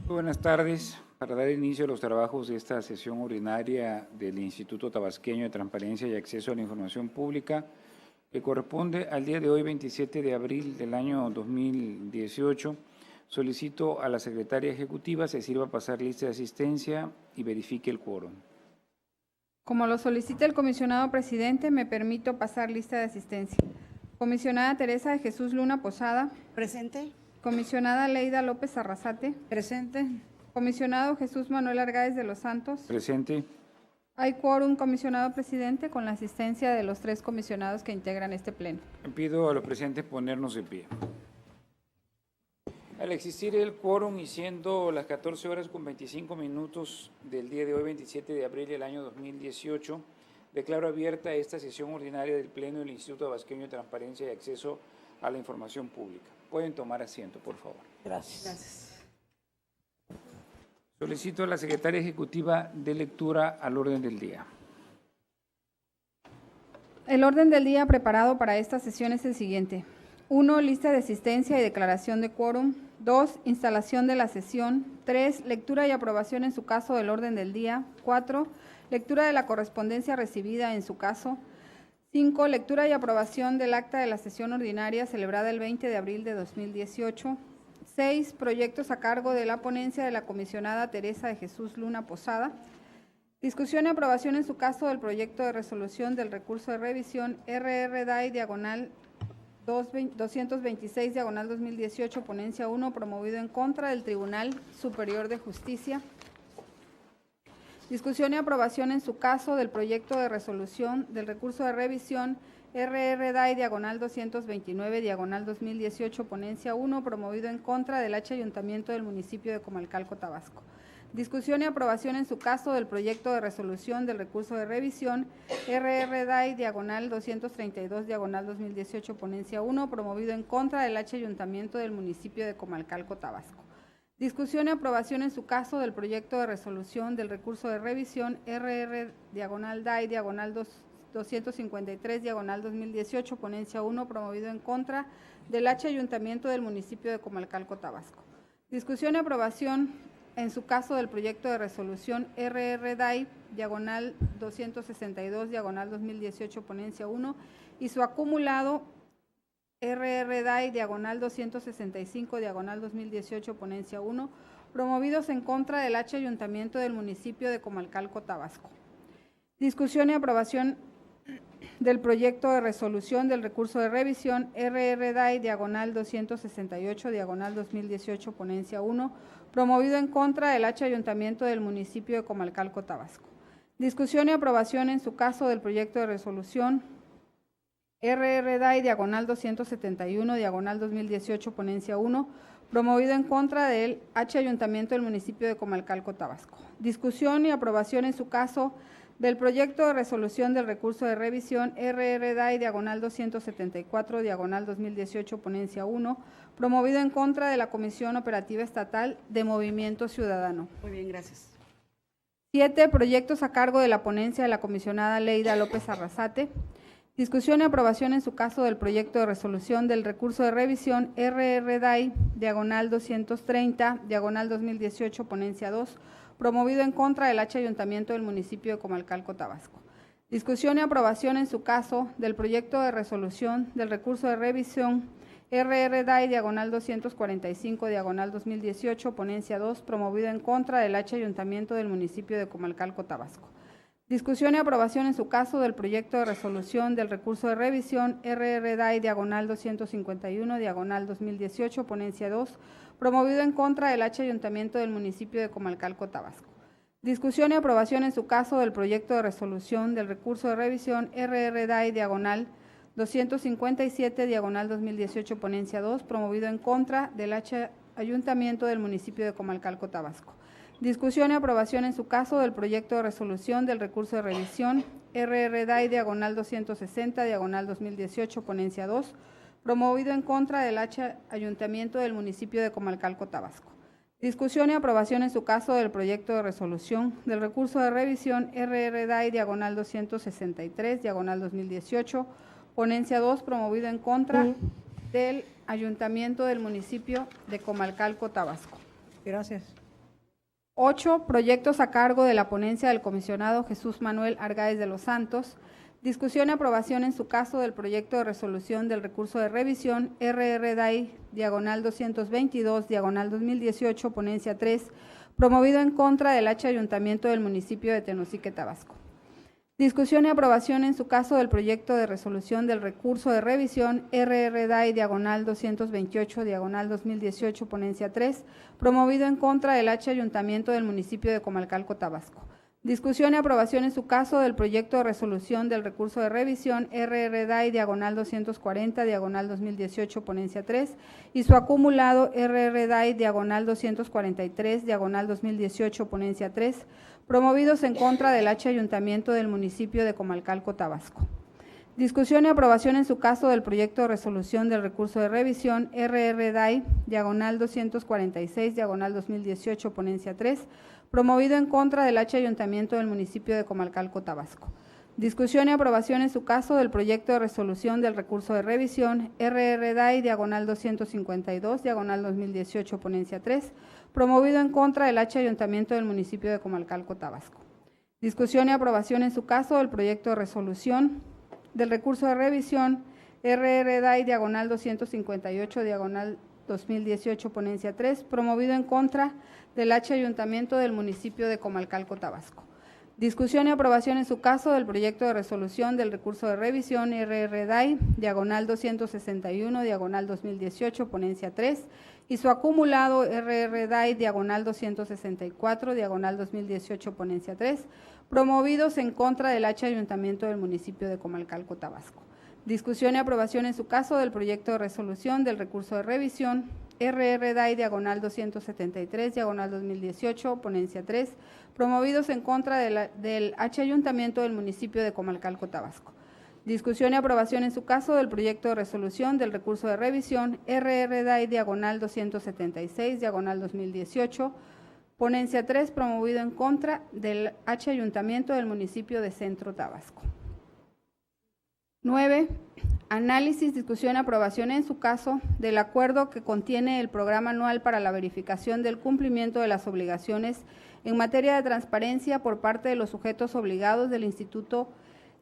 Muy buenas tardes. Para dar inicio a los trabajos de esta sesión ordinaria del Instituto Tabasqueño de Transparencia y Acceso a la Información Pública, que corresponde al día de hoy, 27 de abril del año 2018, solicito a la Secretaria Ejecutiva se sirva pasar lista de asistencia y verifique el quórum. Como lo solicita el comisionado presidente, me permito pasar lista de asistencia. Comisionada Teresa de Jesús Luna Posada. Presente. Comisionada Leida López Arrasate. Presente. Comisionado Jesús Manuel Argáez de los Santos. Presente. Hay quórum, comisionado presidente, con la asistencia de los 3 comisionados que integran este pleno. Pido a los presentes ponernos de pie. Al existir el quórum y siendo las 14:25 del día de hoy, 27 de abril del año 2018, declaro abierta esta sesión ordinaria del Pleno del Instituto Tabasqueño de Transparencia y Acceso a la Información Pública. Pueden tomar asiento, por favor. Gracias. Gracias. Solicito a la Secretaria Ejecutiva de lectura al orden del día. El orden del día preparado para esta sesión es el siguiente. 1. Lista de asistencia y declaración de quórum. 2. Instalación de la sesión. 3. Lectura y aprobación en su caso del orden del día. 4. Lectura de la correspondencia recibida en su caso. 5. Lectura y aprobación del acta de la sesión ordinaria celebrada el 20 de abril de 2018. 6. Proyectos a cargo de la ponencia de la comisionada Teresa de Jesús Luna Posada. Discusión y aprobación en su caso del proyecto de resolución del recurso de revisión RR-DAI diagonal 226 diagonal 2018, ponencia 1, promovido en contra del Tribunal Superior de Justicia. Discusión y aprobación en su caso del proyecto de resolución del recurso de revisión RR-DAI diagonal 229 diagonal 2018, ponencia 1, promovido en contra del H Ayuntamiento del municipio de Comalcalco, Tabasco. Discusión y aprobación en su caso del proyecto de resolución del recurso de revisión RR-DAI diagonal 232 diagonal 2018, ponencia 1, promovido en contra del H Ayuntamiento del municipio de Comalcalco, Tabasco. Discusión y aprobación en su caso del proyecto de resolución del recurso de revisión RR-DAI diagonal 253 diagonal 2018, ponencia 1, promovido en contra del H Ayuntamiento del municipio de Comalcalco, Tabasco. Discusión y aprobación en su caso del proyecto de resolución RR-DAI diagonal 262 diagonal 2018, ponencia 1, y su acumulado RR-DAI diagonal 265 diagonal 2018, ponencia 1, promovidos en contra del H Ayuntamiento del municipio de Comalcalco, Tabasco. Discusión y aprobación del proyecto de resolución del recurso de revisión RR-DAI diagonal 268 diagonal 2018, ponencia 1, promovido en contra del H Ayuntamiento del municipio de Comalcalco, Tabasco. Discusión y aprobación en su caso del proyecto de resolución RR-DAI diagonal 271 diagonal 2018, ponencia 1, promovido en contra del H Ayuntamiento del municipio de Comalcalco, Tabasco. Discusión y aprobación en su caso del proyecto de resolución del recurso de revisión RR-DAI diagonal 274 diagonal 2018, ponencia 1, promovido en contra de la Comisión Operativa Estatal de Movimiento Ciudadano. Muy bien, gracias. 7. Proyectos a cargo de la ponencia de la comisionada Leida López Arrasate. Discusión y aprobación en su caso del proyecto de resolución del recurso de revisión RR-DAI diagonal 230 diagonal 2018, ponencia 2, promovido en contra del H Ayuntamiento del municipio de Comalcalco, Tabasco. Discusión y aprobación en su caso del proyecto de resolución del recurso de revisión RR-DAI diagonal 245 diagonal 2018, ponencia 2, promovido en contra del H Ayuntamiento del municipio de Comalcalco, Tabasco. Discusión y aprobación en su caso del proyecto de resolución del recurso de revisión RR-DAI diagonal 251 diagonal 2018, ponencia 2, promovido en contra del H Ayuntamiento del municipio de Comalcalco, Tabasco. Discusión y aprobación en su caso del proyecto de resolución del recurso de revisión RR-DAI diagonal 257 diagonal 2018, ponencia 2, promovido en contra del H Ayuntamiento del municipio de Comalcalco, Tabasco. Discusión y aprobación en su caso del proyecto de resolución del recurso de revisión RR-DAI diagonal 260 diagonal 2018, ponencia 2, promovido en contra del H Ayuntamiento del municipio de Comalcalco, Tabasco. Discusión y aprobación en su caso del proyecto de resolución del recurso de revisión RR-DAI diagonal 263 diagonal 2018, ponencia 2, promovido en contra del Ayuntamiento del municipio de Comalcalco, Tabasco. Gracias. 8, proyectos a cargo de la ponencia del comisionado Jesús Manuel Argáez de los Santos. Discusión y aprobación en su caso del proyecto de resolución del recurso de revisión RRDAI diagonal 222 diagonal 2018 ponencia 3, promovido en contra del H Ayuntamiento del municipio de Tenosique, Tabasco. Discusión y aprobación en su caso del proyecto de resolución del recurso de revisión RRDAI diagonal 228 diagonal 2018 ponencia 3, promovido en contra del H Ayuntamiento del municipio de Comalcalco, Tabasco. Discusión y aprobación en su caso del proyecto de resolución del recurso de revisión RRDAI diagonal 240 diagonal 2018 ponencia 3 y su acumulado RRDAI diagonal 243 diagonal 2018 ponencia 3, promovidos en contra del H Ayuntamiento del municipio de Comalcalco, Tabasco. Discusión y aprobación en su caso del proyecto de resolución del recurso de revisión RRDAI diagonal 246 diagonal 2018 ponencia 3, promovido en contra del H Ayuntamiento del municipio de Comalcalco, Tabasco. Discusión y aprobación en su caso del proyecto de resolución del recurso de revisión RRDAI diagonal 252 diagonal 2018 ponencia 3, promovido en contra del H Ayuntamiento del municipio de Comalcalco, Tabasco. Discusión y aprobación en su caso del proyecto de resolución del recurso de revisión RRDAI diagonal 258 diagonal 2018 ponencia 3, promovido en contra del H Ayuntamiento del municipio de Comalcalco, Tabasco. Discusión y aprobación en su caso del proyecto de resolución del recurso de revisión RRDAI diagonal 261 diagonal 2018 ponencia 3 y su acumulado RRDAI diagonal 264 diagonal 2018 ponencia 3, promovidos en contra del H Ayuntamiento del municipio de Comalcalco, Tabasco. Discusión y aprobación en su caso del proyecto de resolución del recurso de revisión RRDAI diagonal 273 diagonal 2018 ponencia 3, promovidos en contra del H Ayuntamiento del municipio de Comalcalco, Tabasco. Discusión y aprobación en su caso del proyecto de resolución del recurso de revisión RRDAI diagonal 276 diagonal 2018 ponencia 3, promovido en contra del H Ayuntamiento del municipio de Centro, Tabasco. 9. Análisis, discusión y aprobación en su caso del acuerdo que contiene el programa anual para la verificación del cumplimiento de las obligaciones en materia de transparencia por parte de los sujetos obligados del Instituto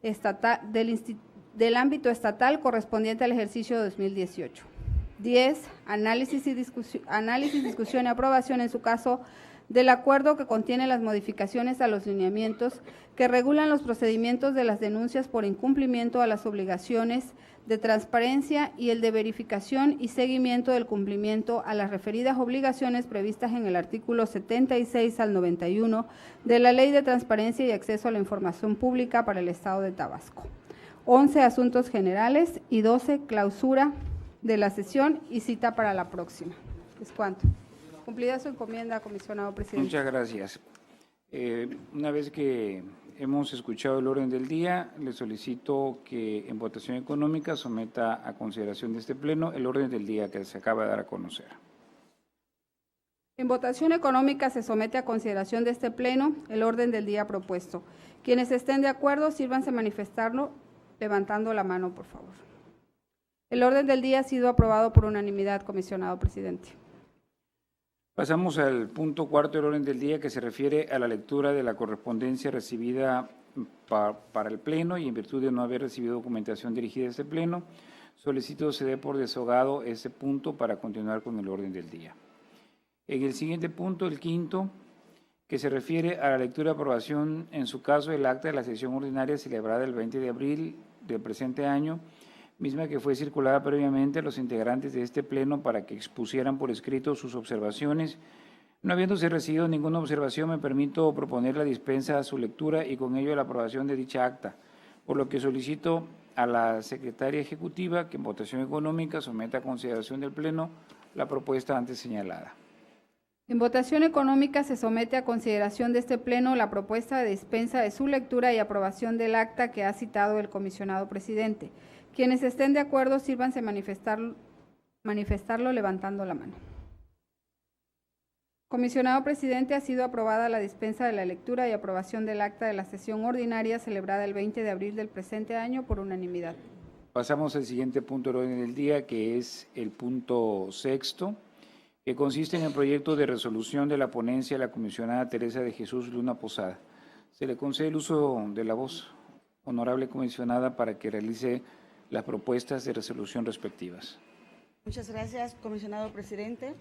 Estatal, del ámbito estatal correspondiente al ejercicio 2018. 10. Análisis, discusión y aprobación en su caso del acuerdo que contiene las modificaciones a los lineamientos que regulan los procedimientos de las denuncias por incumplimiento a las obligaciones de transparencia y el de verificación y seguimiento del cumplimiento a las referidas obligaciones previstas en el artículo 76 al 91 de la Ley de Transparencia y Acceso a la Información Pública para el Estado de Tabasco. 11. Asuntos generales y 12. Clausura de la sesión y cita para la próxima. ¿Es cuánto? Cumplida su encomienda, comisionado presidente. Muchas gracias. Una vez que hemos escuchado el orden del día, le solicito que en votación económica someta a consideración de este Pleno el orden del día que se acaba de dar a conocer. En votación económica se somete a consideración de este Pleno el orden del día propuesto. Quienes estén de acuerdo, sírvanse manifestarlo levantando la mano, por favor. El orden del día ha sido aprobado por unanimidad, comisionado presidente. Pasamos al punto cuarto del orden del día, que se refiere a la lectura de la correspondencia recibida para el Pleno, y en virtud de no haber recibido documentación dirigida a este Pleno, solicito se dé por desahogado ese punto para continuar con el orden del día. En el siguiente punto, el quinto, que se refiere a la lectura y aprobación, en su caso, del acta de la sesión ordinaria celebrada el 20 de abril del presente año, misma que fue circulada previamente a los integrantes de este Pleno para que expusieran por escrito sus observaciones. No habiéndose recibido ninguna observación, me permito proponer la dispensa a su lectura y con ello la aprobación de dicha acta, por lo que solicito a la Secretaria Ejecutiva que en votación económica someta a consideración del Pleno la propuesta antes señalada. En votación económica se somete a consideración de este Pleno la propuesta de dispensa de su lectura y aprobación del acta que ha citado el comisionado presidente. Quienes estén de acuerdo, sírvanse manifestarlo levantando la mano. Comisionado presidente, ha sido aprobada la dispensa de la lectura y aprobación del acta de la sesión ordinaria celebrada el 20 de abril del presente año por unanimidad. Pasamos al siguiente punto del orden del día, que es el punto sexto. que consiste en el proyecto de resolución de la ponencia de la comisionada Teresa de Jesús Luna Posada. Se le concede el uso de la voz, honorable comisionada, para que realice las propuestas de resolución respectivas. Muchas gracias, comisionado presidente.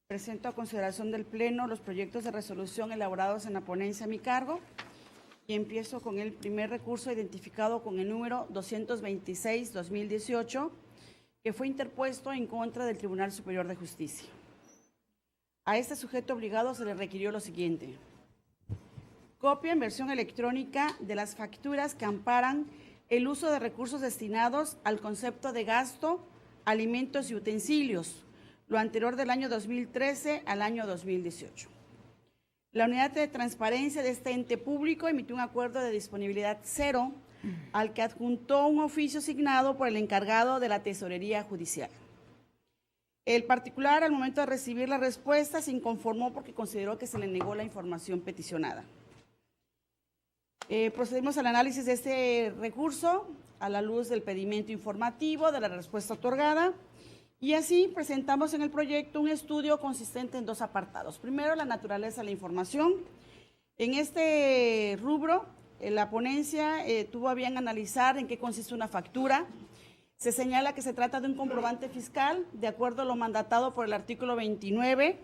Presento a consideración del Pleno los proyectos de resolución elaborados en la ponencia a mi cargo y empiezo con el primer recurso identificado con el número 226-2018, que fue interpuesto en contra del Tribunal Superior de Justicia. A este sujeto obligado se le requirió lo siguiente: copia en versión electrónica de las facturas que amparan el uso de recursos destinados al concepto de gasto, alimentos y utensilios, lo anterior del año 2013 al año 2018. La unidad de transparencia de este ente público emitió un acuerdo de disponibilidad cero al que adjuntó un oficio signado por el encargado de la Tesorería Judicial. El particular, al momento de recibir la respuesta, se inconformó porque consideró que se le negó la información peticionada. Procedimos al análisis de este recurso a la luz del pedimento informativo, de la respuesta otorgada, y así presentamos en el proyecto un estudio consistente en dos apartados. Primero, la naturaleza de la información. En este rubro, la ponencia tuvo a bien analizar en qué consiste una factura. Se señala que se trata de un comprobante fiscal, de acuerdo a lo mandatado por el artículo 29,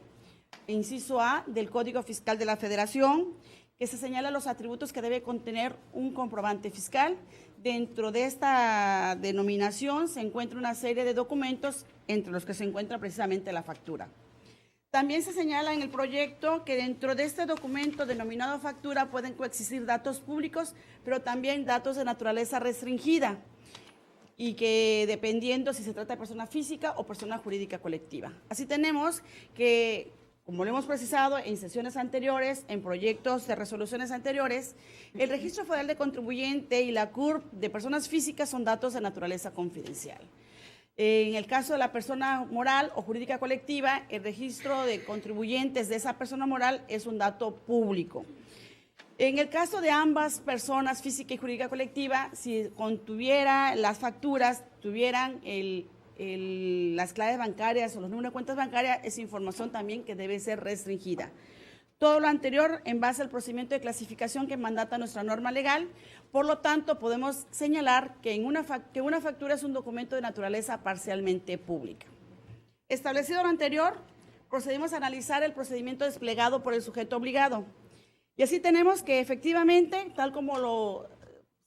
inciso A, del Código Fiscal de la Federación, que se señala los atributos que debe contener un comprobante fiscal. Dentro de esta denominación se encuentra una serie de documentos, entre los que se encuentra precisamente la factura. También se señala en el proyecto que dentro de este documento denominado factura pueden coexistir datos públicos, pero también datos de naturaleza restringida, y que dependiendo si se trata de persona física o persona jurídica colectiva. Así tenemos que, como lo hemos precisado en sesiones anteriores, en proyectos de resoluciones anteriores, el Registro Federal de Contribuyente y la CURP de personas físicas son datos de naturaleza confidencial. En el caso de la persona moral o jurídica colectiva, el registro de contribuyentes de esa persona moral es un dato público. En el caso de ambas personas, física y jurídica colectiva, si contuviera las facturas, tuvieran las claves bancarias o los números de cuentas bancarias, es información también que debe ser restringida. Todo lo anterior en base al procedimiento de clasificación que mandata nuestra norma legal. Por lo tanto, podemos señalar que una factura es un documento de naturaleza parcialmente pública. Establecido lo anterior, procedimos a analizar el procedimiento desplegado por el sujeto obligado. Y así tenemos que efectivamente, tal como lo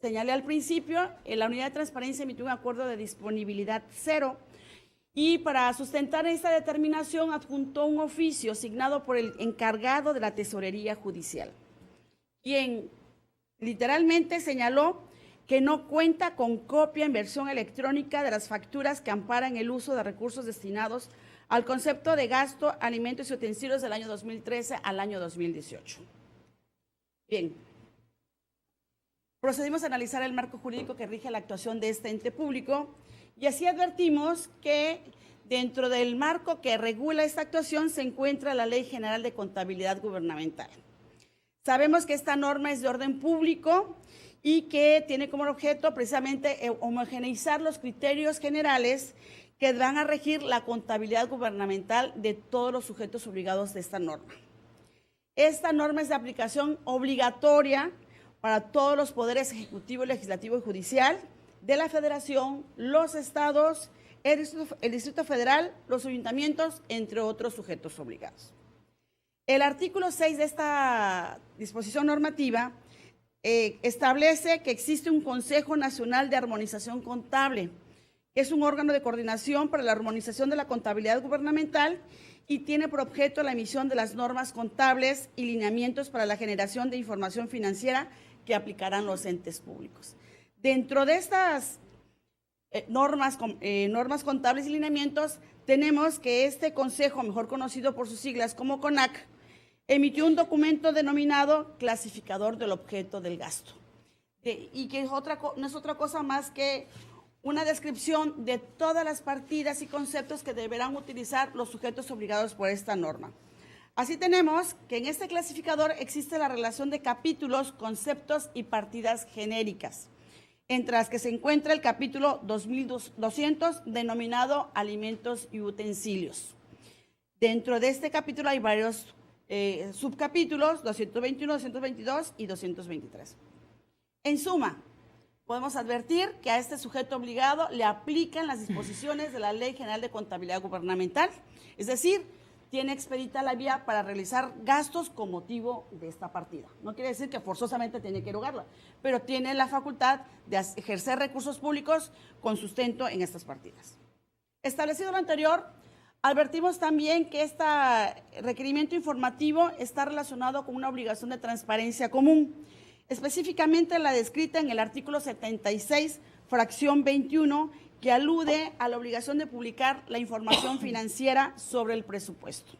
señalé al principio, la unidad de transparencia emitió un acuerdo de disponibilidad cero, y para sustentar esta determinación adjuntó un oficio signado por el encargado de la Tesorería Judicial, quien literalmente señaló que no cuenta con copia en versión electrónica de las facturas que amparan el uso de recursos destinados al concepto de gasto, alimentos y utensilios del año 2013 al año 2018. Bien, procedimos a analizar el marco jurídico que rige la actuación de este ente público, y así advertimos que dentro del marco que regula esta actuación se encuentra la Ley General de Contabilidad Gubernamental. Sabemos que esta norma es de orden público y que tiene como objeto precisamente homogeneizar los criterios generales que van a regir la contabilidad gubernamental de todos los sujetos obligados de esta norma. Esta norma es de aplicación obligatoria para todos los poderes ejecutivo, legislativo y judicial de la Federación, los estados, el Distrito Federal, los ayuntamientos, entre otros sujetos obligados. El artículo 6 de esta disposición normativa establece que existe un Consejo Nacional de Armonización Contable, que es un órgano de coordinación para la armonización de la contabilidad gubernamental y tiene por objeto la emisión de las normas contables y lineamientos para la generación de información financiera que aplicarán los entes públicos. Dentro de estas normas contables y lineamientos, tenemos que este consejo, mejor conocido por sus siglas como CONAC, emitió un documento denominado clasificador del objeto del gasto, y que no es otra cosa más que una descripción de todas las partidas y conceptos que deberán utilizar los sujetos obligados por esta norma. Así tenemos que en este clasificador existe la relación de capítulos, conceptos y partidas genéricas, entre las que se encuentra el capítulo 2200 denominado alimentos y utensilios. Dentro de este capítulo hay varios subcapítulos, 221, 222 y 223. En suma, podemos advertir que a este sujeto obligado le aplican las disposiciones de la Ley General de Contabilidad Gubernamental, es decir, tiene expedita la vía para realizar gastos con motivo de esta partida. No quiere decir que forzosamente tiene que erogarla, pero tiene la facultad de ejercer recursos públicos con sustento en estas partidas. Establecido lo anterior, advertimos también que este requerimiento informativo está relacionado con una obligación de transparencia común, específicamente la descrita en el artículo 76, fracción 21, que alude a la obligación de publicar la información financiera sobre el presupuesto.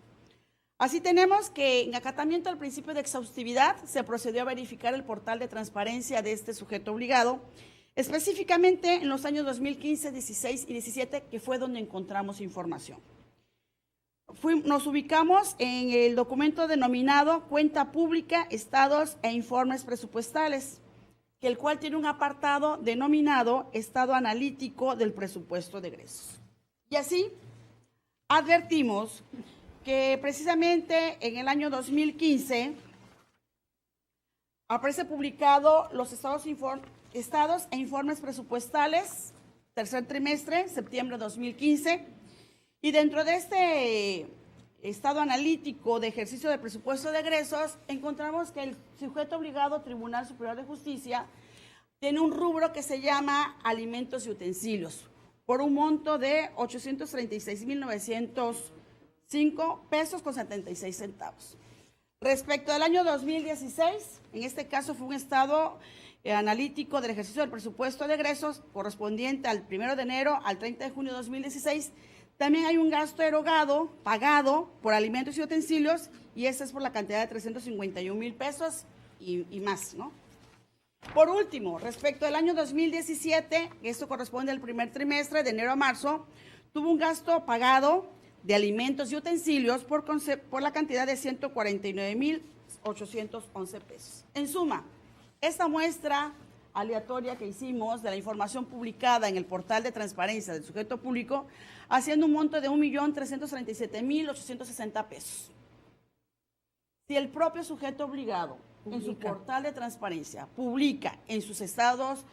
Así tenemos que en acatamiento al principio de exhaustividad se procedió a verificar el portal de transparencia de este sujeto obligado, específicamente en los años 2015, 16 y 17, que fue donde encontramos información. Nos ubicamos en el documento denominado Cuenta Pública, Estados e Informes Presupuestales, que el cual tiene un apartado denominado Estado Analítico del Presupuesto de Egresos. Y así advertimos que precisamente en el año 2015 aparece publicado los estados e informes presupuestales, tercer trimestre, septiembre de 2015, y dentro de este estado analítico de ejercicio del presupuesto de egresos, encontramos que el sujeto obligado, Tribunal Superior de Justicia, tiene un rubro que se llama alimentos y utensilios, por un monto de 836,905 pesos con 76 centavos. Respecto al año 2016, en este caso fue un estado analítico del ejercicio del presupuesto de egresos correspondiente al 1 de enero al 30 de junio de 2016, también hay un gasto erogado, pagado por alimentos y utensilios, y este es por la cantidad de 351,000 pesos y más, ¿no? Por último, respecto al año 2017, esto corresponde al primer trimestre, de enero a marzo, tuvo un gasto pagado de alimentos y utensilios por la cantidad de 149,811 pesos. En suma, esta muestra aleatoria que hicimos de la información publicada en el portal de transparencia del sujeto público, haciendo un monto de 1,337,860 pesos. Si el propio sujeto obligado en su portal de transparencia publica en sus estados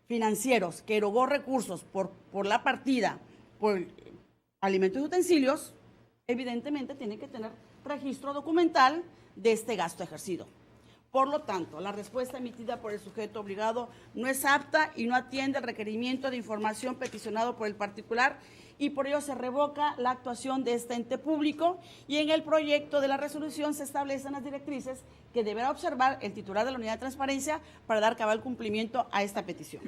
financieros que erogó recursos por la partida por alimentos y utensilios, evidentemente tiene que tener registro documental de este gasto ejercido. Por lo tanto, la respuesta emitida por el sujeto obligado no es apta y no atiende el requerimiento de información peticionado por el particular, y por ello se revoca la actuación de este ente público, y en el proyecto de la resolución se establecen las directrices que deberá observar el titular de la unidad de transparencia para dar cabal cumplimiento a esta petición.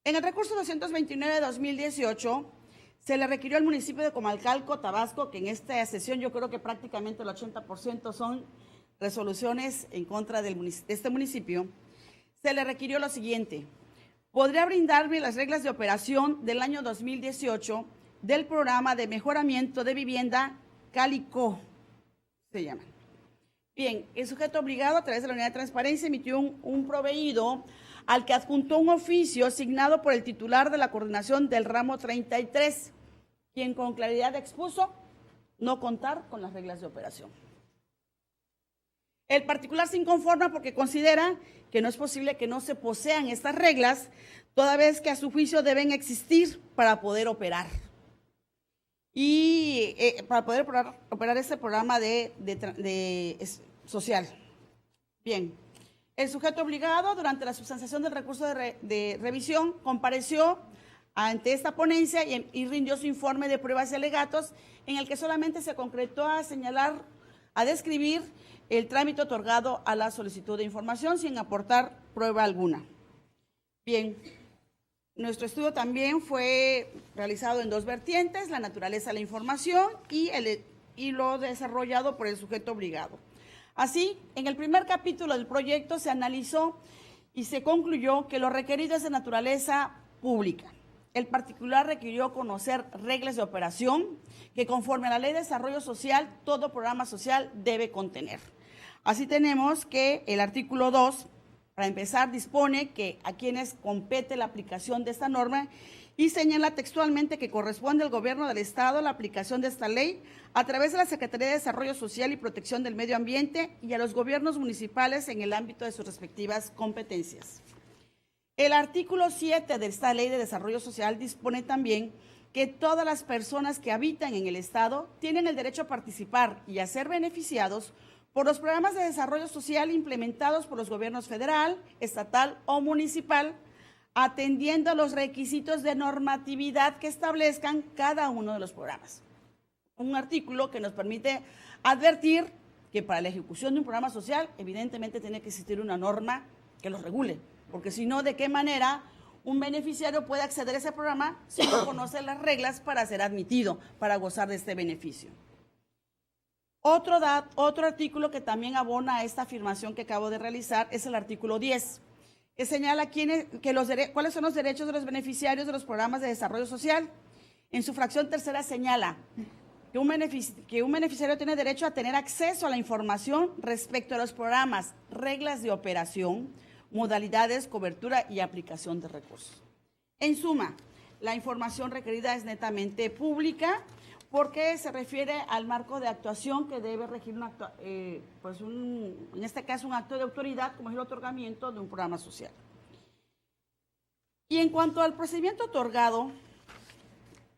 En el recurso 229 de 2018 se le requirió al municipio de Comalcalco, Tabasco, que en esta sesión yo creo que prácticamente el 80% son resoluciones en contra de este municipio, se le requirió lo siguiente: podría brindarme las reglas de operación del año 2018 del programa de mejoramiento de vivienda Calico, se llaman. Bien, el sujeto obligado a través de la unidad de transparencia emitió un proveído al que adjuntó un oficio asignado por el titular de la coordinación del ramo 33, quien con claridad expuso no contar con las reglas de operación. El particular se inconforma porque considera que no es posible que no se posean estas reglas, toda vez que a su juicio deben existir para poder operar. Y para poder operar este programa social. Bien, el sujeto obligado durante la substanciación del recurso de revisión compareció ante esta ponencia y rindió su informe de pruebas y alegatos, en el que solamente se concretó a señalar, a describir el trámite otorgado a la solicitud de información sin aportar prueba alguna. Bien, nuestro estudio también fue realizado en dos vertientes: la naturaleza de la información y lo desarrollado por el sujeto obligado. Así, en el primer capítulo del proyecto se analizó y se concluyó que lo requerido es de naturaleza pública. El particular requirió conocer reglas de operación que, conforme a la Ley de Desarrollo Social, todo programa social debe contener. Así tenemos que el artículo 2, para empezar, dispone que a quienes compete la aplicación de esta norma y señala textualmente que corresponde al Gobierno del Estado la aplicación de esta ley a través de la Secretaría de Desarrollo Social y Protección del Medio Ambiente y a los gobiernos municipales en el ámbito de sus respectivas competencias. El artículo 7 de esta Ley de Desarrollo Social dispone también que todas las personas que habitan en el Estado tienen el derecho a participar y a ser beneficiados por los programas de desarrollo social implementados por los gobiernos federal, estatal o municipal, atendiendo a los requisitos de normatividad que establezcan cada uno de los programas. Un artículo que nos permite advertir que para la ejecución de un programa social, evidentemente tiene que existir una norma que los regule, porque si no, ¿de qué manera un beneficiario puede acceder a ese programa si no conoce las reglas para ser admitido, para gozar de este beneficio? Otro artículo que también abona a esta afirmación que acabo de realizar es el artículo 10, que señala cuáles son los derechos de los beneficiarios de los programas de desarrollo social. En su fracción tercera señala que un beneficiario tiene derecho a tener acceso a la información respecto a los programas, reglas de operación, modalidades, cobertura y aplicación de recursos. En suma, la información requerida es netamente pública porque se refiere al marco de actuación que debe regir en este caso un acto de autoridad, como es el otorgamiento de un programa social. Y en cuanto al procedimiento otorgado,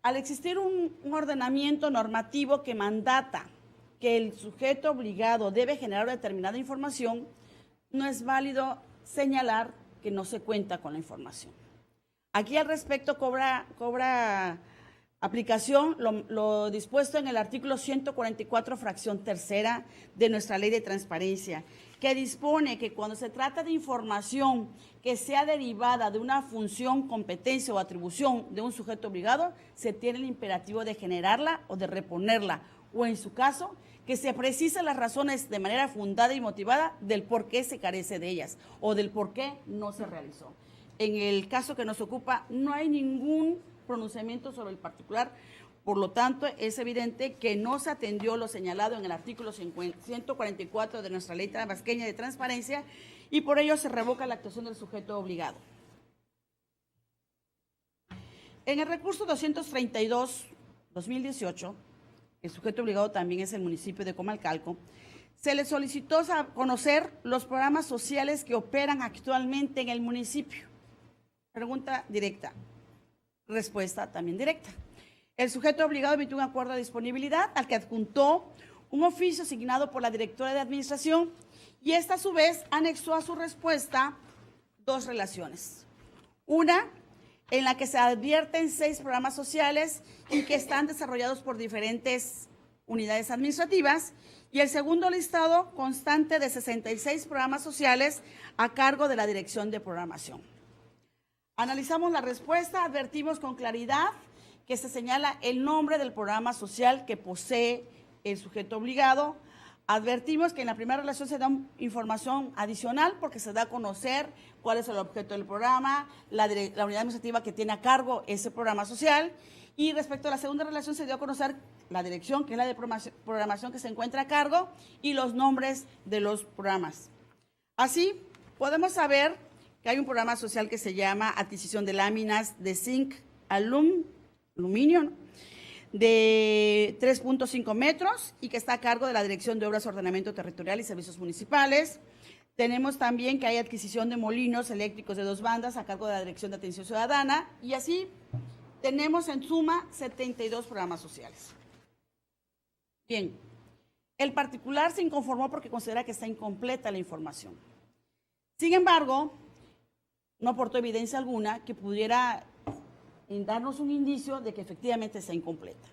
al existir un ordenamiento normativo que mandata que el sujeto obligado debe generar determinada información, no es válido señalar que no se cuenta con la información. Aquí al respecto cobra aplicación lo dispuesto en el artículo 144, fracción tercera de nuestra Ley de Transparencia, que dispone que cuando se trata de información que sea derivada de una función, competencia o atribución de un sujeto obligado, se tiene el imperativo de generarla o de reponerla, o en su caso, que se precisen las razones de manera fundada y motivada del por qué se carece de ellas o del por qué no se realizó. En el caso que nos ocupa, no hay ningún pronunciamiento sobre el particular, por lo tanto, es evidente que no se atendió lo señalado en el artículo 144 de nuestra Ley Tabasqueña de Transparencia y por ello se revoca la actuación del sujeto obligado. En el recurso 232-2018, el sujeto obligado también es el municipio de Comalcalco, se le solicitó conocer los programas sociales que operan actualmente en el municipio. Pregunta directa, respuesta también directa. El sujeto obligado emitió un acuerdo de disponibilidad al que adjuntó un oficio asignado por la directora de administración y esta a su vez anexó a su respuesta dos relaciones. Una, en la que se advierten 6 programas sociales y que están desarrollados por diferentes unidades administrativas, y el segundo listado constante de 66 programas sociales a cargo de la Dirección de Programación. Analizamos la respuesta, advertimos con claridad que se señala el nombre del programa social que posee el sujeto obligado. Advertimos que en la primera relación se da información adicional porque se da a conocer cuál es el objeto del programa, la unidad administrativa que tiene a cargo ese programa social, y respecto a la segunda relación se dio a conocer la dirección, que es la de programación que se encuentra a cargo, y los nombres de los programas. Así, podemos saber que hay un programa social que se llama adquisición de láminas de zinc aluminio, ¿no?, de 3.5 metros y que está a cargo de la Dirección de Obras, Ordenamiento Territorial y Servicios Municipales. Tenemos también que hay adquisición de molinos eléctricos de 2 bandas a cargo de la Dirección de Atención Ciudadana, y así tenemos en suma 72 programas sociales. Bien, el particular se inconformó porque considera que está incompleta la información. Sin embargo, no aportó evidencia alguna que pudiera darnos un indicio de que efectivamente sea incompleta.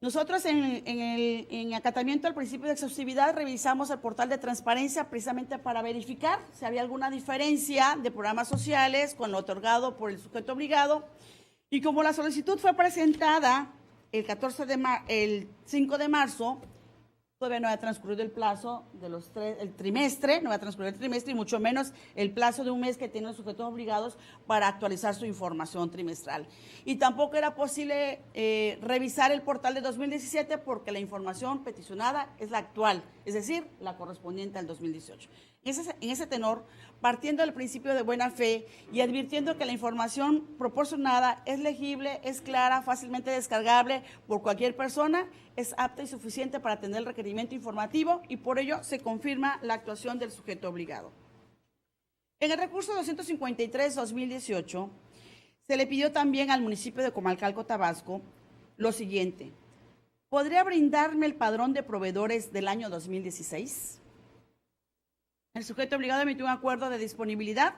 Nosotros en acatamiento al principio de exhaustividad revisamos el portal de transparencia precisamente para verificar si había alguna diferencia de programas sociales con lo otorgado por el sujeto obligado, y como la solicitud fue presentada el 5 de marzo, todavía no había transcurrido el plazo de el trimestre, no había transcurrido el trimestre y mucho menos el plazo de un mes que tienen los sujetos obligados para actualizar su información trimestral. Y tampoco era posible revisar el portal de 2017 porque la información peticionada es la actual, es decir, la correspondiente al 2018. En ese tenor, partiendo del principio de buena fe y advirtiendo que la información proporcionada es legible, es clara, fácilmente descargable por cualquier persona, es apta y suficiente para atender el requerimiento informativo y por ello se confirma la actuación del sujeto obligado. En el recurso 253-2018, se le pidió también al municipio de Comalcalco, Tabasco, lo siguiente: ¿podría brindarme el padrón de proveedores del año 2016? El sujeto obligado emitió un acuerdo de disponibilidad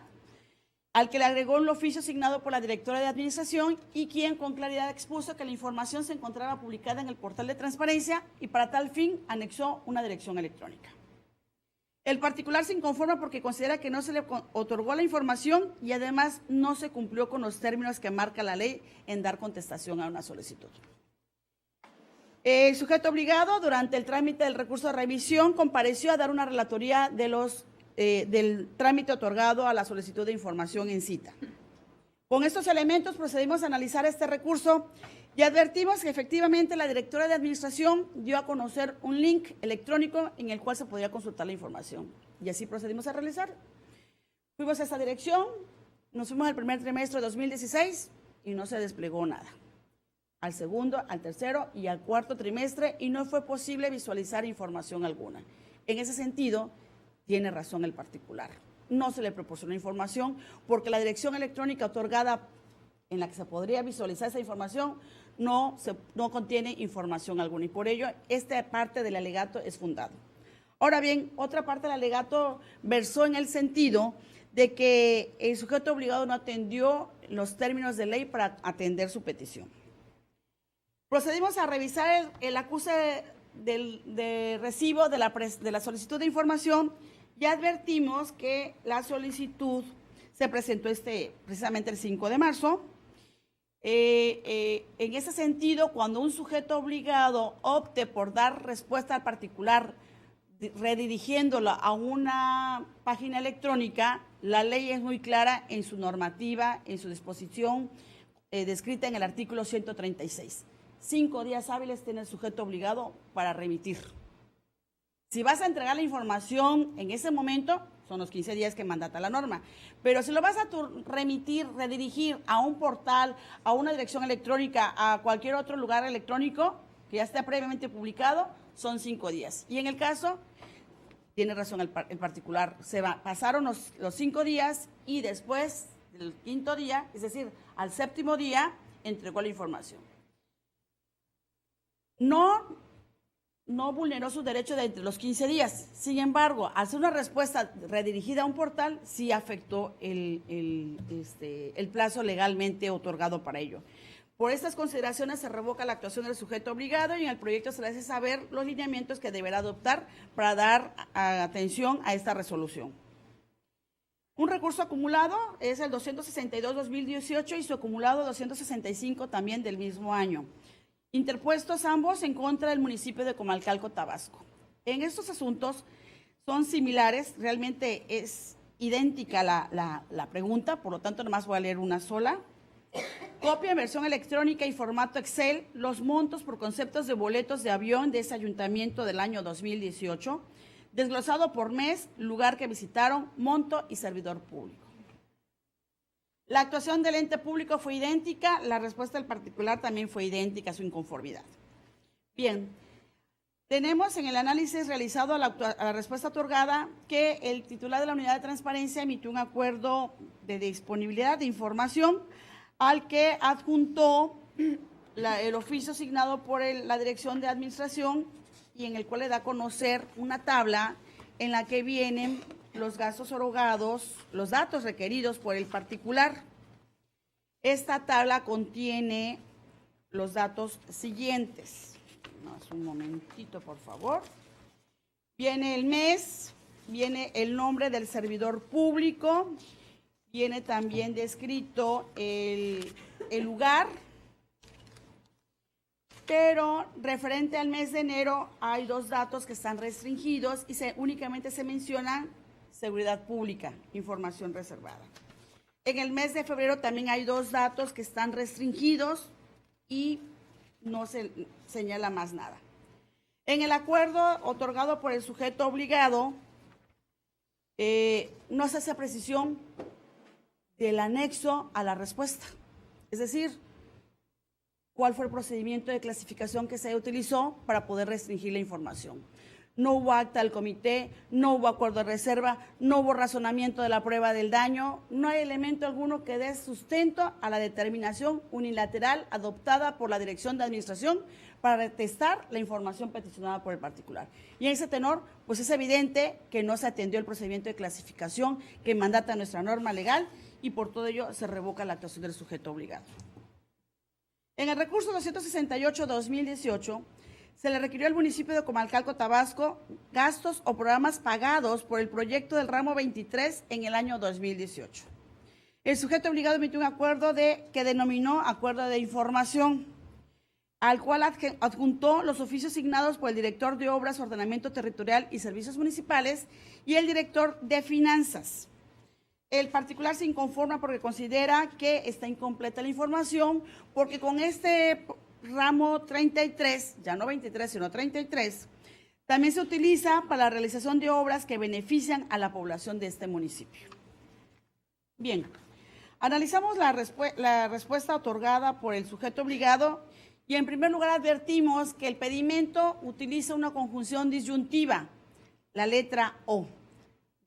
al que le agregó un oficio asignado por la directora de administración y quien con claridad expuso que la información se encontraba publicada en el portal de transparencia y para tal fin anexó una dirección electrónica. El particular se inconforma porque considera que no se le otorgó la información y además no se cumplió con los términos que marca la ley en dar contestación a una solicitud. El sujeto obligado, durante el trámite del recurso de revisión, compareció a dar una relatoría del trámite otorgado a la solicitud de información en cita. Con estos elementos procedimos a analizar este recurso y advertimos que efectivamente la directora de administración dio a conocer un link electrónico en el cual se podía consultar la información. Y así procedimos a realizar. Fuimos a esta dirección, nos fuimos al primer trimestre de 2016 y no se desplegó nada. Al segundo, al tercero y al cuarto trimestre y no fue posible visualizar información alguna. En ese sentido, tiene razón el particular. No se le proporcionó información porque la dirección electrónica otorgada en la que se podría visualizar esa información no contiene información alguna y por ello esta parte del alegato es fundado. Ahora bien, otra parte del alegato versó en el sentido de que el sujeto obligado no atendió los términos de ley para atender su petición. Procedimos a revisar el acuse de recibo de la solicitud de información y advertimos que la solicitud se presentó precisamente el 5 de marzo. En ese sentido, cuando un sujeto obligado opte por dar respuesta al particular redirigiéndola a una página electrónica, la ley es muy clara en su normativa, en su disposición descrita en el artículo 136. 5 días hábiles tiene el sujeto obligado para remitir. Si vas a entregar la información en ese momento, son los 15 días que mandata la norma. Pero si lo vas a remitir, redirigir a un portal, a una dirección electrónica, a cualquier otro lugar electrónico que ya esté previamente publicado, son 5 días. Y en el caso, tiene razón el particular, pasaron los 5 días y después del 5.º día, es decir, al 7.º día, entregó la información. No vulneró su derecho de entre los 15 días. Sin embargo, al ser una respuesta redirigida a un portal, sí afectó el plazo legalmente otorgado para ello. Por estas consideraciones se revoca la actuación del sujeto obligado y en el proyecto se le hace saber los lineamientos que deberá adoptar para dar atención a esta resolución. Un recurso acumulado es el 262-2018 y su acumulado 265 también del mismo año. Interpuestos ambos en contra del municipio de Comalcalco, Tabasco. En estos asuntos son similares, realmente es idéntica la pregunta, por lo tanto nomás voy a leer una sola. Copia en versión electrónica y formato Excel los montos por conceptos de boletos de avión de ese ayuntamiento del año 2018, desglosado por mes, lugar que visitaron, monto y servidor público. La actuación del ente público fue idéntica, la respuesta del particular también fue idéntica a su inconformidad. Bien, tenemos en el análisis realizado a la respuesta otorgada que el titular de la unidad de transparencia emitió un acuerdo de disponibilidad de información al que adjuntó el oficio asignado por la Dirección de Administración y en el cual le da a conocer una tabla en la que vienen los gastos erogados, los datos requeridos por el particular. Esta tabla contiene los datos siguientes. Un momentito, por favor. Viene el mes, viene el nombre del servidor público, viene también descrito el lugar, pero referente al mes de enero hay 2 datos que están restringidos y únicamente se menciona seguridad pública, información reservada. En el mes de febrero también hay 2 datos que están restringidos y no se señala más nada. En el acuerdo otorgado por el sujeto obligado, no se hace precisión del anexo a la respuesta. Es decir, cuál fue el procedimiento de clasificación que se utilizó para poder restringir la información. No hubo acta del comité, no hubo acuerdo de reserva, no hubo razonamiento de la prueba del daño, no hay elemento alguno que dé sustento a la determinación unilateral adoptada por la Dirección de Administración para retestar la información peticionada por el particular. Y en ese tenor, pues es evidente que no se atendió el procedimiento de clasificación que mandata nuestra norma legal y por todo ello se revoca la actuación del sujeto obligado. En el recurso 268-2018, se le requirió al municipio de Comalcalco, Tabasco, gastos o programas pagados por el proyecto del ramo 23 en el año 2018. El sujeto obligado emitió un acuerdo que denominó acuerdo de información, al cual adjuntó los oficios signados por el director de Obras, Ordenamiento Territorial y Servicios Municipales y el director de Finanzas. El particular se inconforma porque considera que está incompleta la información, porque con este ramo 33, ya no 23, sino 33, también se utiliza para la realización de obras que benefician a la población de este municipio. Bien, analizamos la respuesta otorgada por el sujeto obligado y en primer lugar advertimos que el pedimento utiliza una conjunción disyuntiva, la letra O,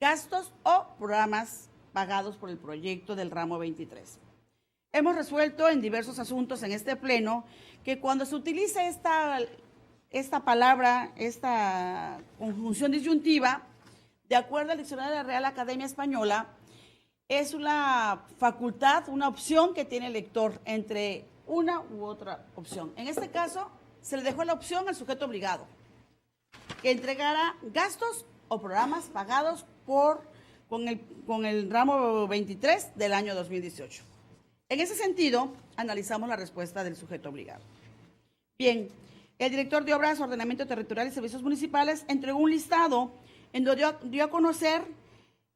gastos o programas pagados por el proyecto del ramo 23. Hemos resuelto en diversos asuntos en este pleno que cuando se utiliza esta palabra, esta conjunción disyuntiva, de acuerdo al diccionario de la Real Academia Española, es una facultad, una opción que tiene el lector entre una u otra opción. En este caso, se le dejó la opción al sujeto obligado, que entregara gastos o programas pagados con el ramo 23 del año 2018. En ese sentido, analizamos la respuesta del sujeto obligado. Bien, el director de Obras, Ordenamiento Territorial y Servicios Municipales entregó un listado en donde dio a conocer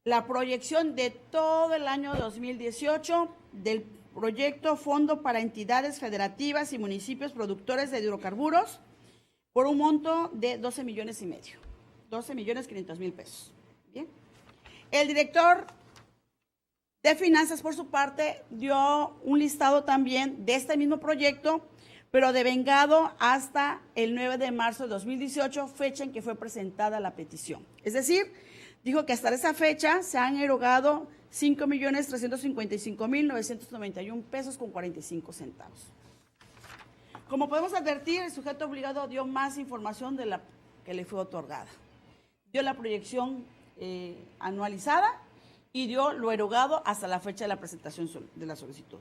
la proyección de todo el año 2018 del proyecto Fondo para Entidades Federativas y Municipios Productores de Hidrocarburos por un monto de 12,5 millones, 12,500,000 pesos. Bien. El director de Finanzas, por su parte, dio un listado también de este mismo proyecto, pero devengado hasta el 9 de marzo de 2018, fecha en que fue presentada la petición. Es decir, dijo que hasta esa fecha se han erogado 5,355,991 pesos con 45 centavos. Como podemos advertir, el sujeto obligado dio más información de la que le fue otorgada. Dio la proyección anualizada y dio lo erogado hasta la fecha de la presentación de la solicitud.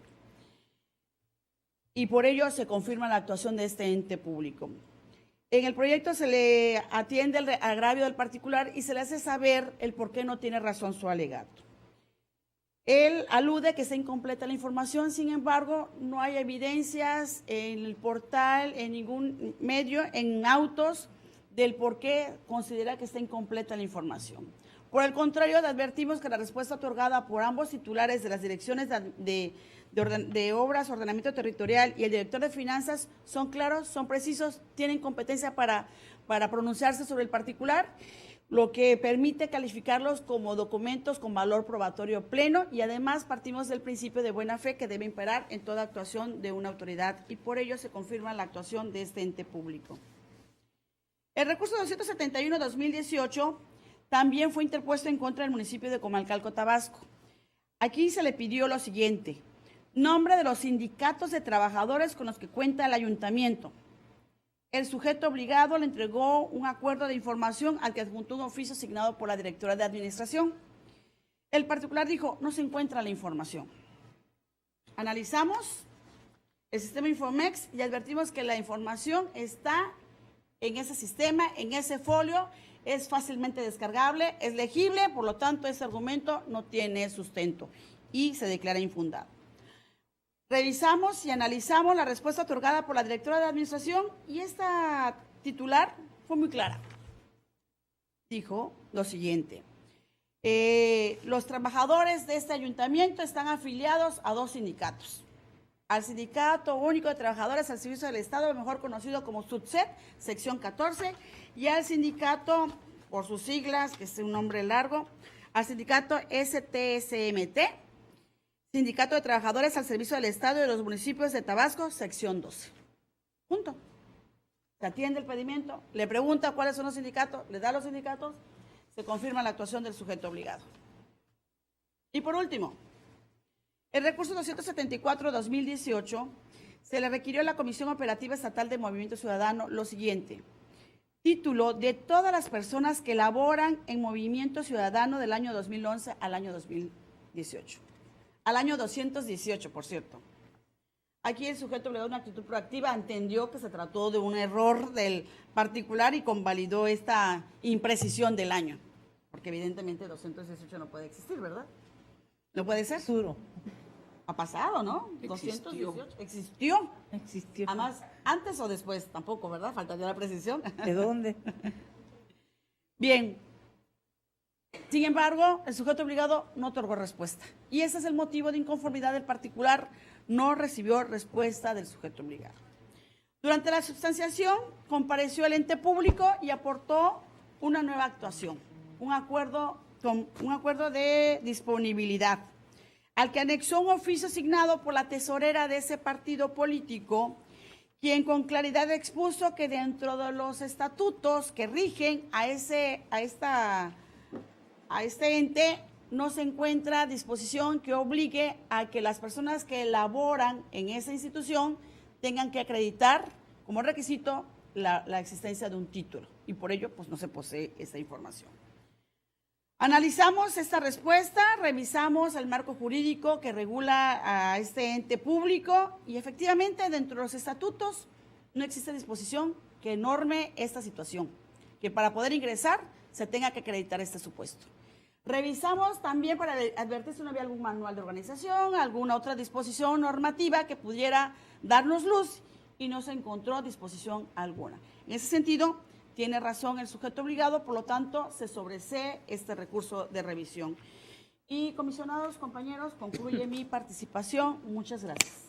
Y por ello se confirma la actuación de este ente público. En el proyecto se le atiende el agravio del particular y se le hace saber el por qué no tiene razón su alegato. Él alude que está incompleta la información, sin embargo, no hay evidencias en el portal, en ningún medio, en autos, del por qué considera que está incompleta la información. Por el contrario, advertimos que la respuesta otorgada por ambos titulares de las direcciones de Obras, Ordenamiento Territorial y el director de Finanzas son claros, son precisos, tienen competencia para pronunciarse sobre el particular, lo que permite calificarlos como documentos con valor probatorio pleno y además partimos del principio de buena fe que debe imperar en toda actuación de una autoridad y por ello se confirma la actuación de este ente público. El recurso 271-2018 también fue interpuesto en contra del municipio de Comalcalco, Tabasco. Aquí se le pidió lo siguiente: nombre de los sindicatos de trabajadores con los que cuenta el ayuntamiento. El sujeto obligado le entregó un acuerdo de información al que adjuntó un oficio asignado por la directora de administración. El particular dijo, no se encuentra la información. Analizamos el sistema Infomex y advertimos que la información está en ese sistema, en ese folio, es fácilmente descargable, es legible, por lo tanto ese argumento no tiene sustento y se declara infundado. Revisamos y analizamos la respuesta otorgada por la directora de administración y esta titular fue muy clara. Dijo lo siguiente: los trabajadores de este ayuntamiento están afiliados a dos sindicatos. Al Sindicato Único de Trabajadores al Servicio del Estado, mejor conocido como SUTSET, sección 14, y al sindicato, por sus siglas, que es un nombre largo, al sindicato STSMT, Sindicato de Trabajadores al Servicio del Estado y de los Municipios de Tabasco, sección 12. Punto. Se atiende el pedimento, le pregunta cuáles son los sindicatos, le da los sindicatos, se confirma la actuación del sujeto obligado. Y por último, el recurso 274-2018 se le requirió a la Comisión Operativa Estatal de Movimiento Ciudadano lo siguiente: título de todas las personas que laboran en Movimiento Ciudadano del año 2011 al año 2018. Al año 218, por cierto. Aquí el sujeto le da una actitud proactiva, entendió que se trató de un error del particular y convalidó esta imprecisión del año. Porque evidentemente 218 no puede existir, ¿verdad? ¿No puede ser? Duro. Ha pasado, ¿no? Existió. 218. Existió. Existió. Además, antes o después, tampoco, ¿verdad? Faltaría la precisión. ¿De dónde? Bien. Sin embargo, el sujeto obligado no otorgó respuesta. Y ese es el motivo de inconformidad del particular. No recibió respuesta del sujeto obligado. Durante la substanciación, compareció el ente público y aportó una nueva actuación, un acuerdo de disponibilidad, al que anexó un oficio asignado por la tesorera de ese partido político, quien con claridad expuso que dentro de los estatutos que rigen a este ente no se encuentra disposición que obligue a que las personas que laboran en esa institución tengan que acreditar como requisito la existencia de un título, y por ello pues no se posee esta información. Analizamos esta respuesta, revisamos el marco jurídico que regula a este ente público y efectivamente dentro de los estatutos no existe disposición que norme esta situación, que para poder ingresar se tenga que acreditar este supuesto. Revisamos también para advertir si no había algún manual de organización, alguna otra disposición normativa que pudiera darnos luz y no se encontró disposición alguna. En ese sentido, tiene razón el sujeto obligado, por lo tanto, se sobresee este recurso de revisión. Y, comisionados, compañeros, concluye mi participación. Muchas gracias.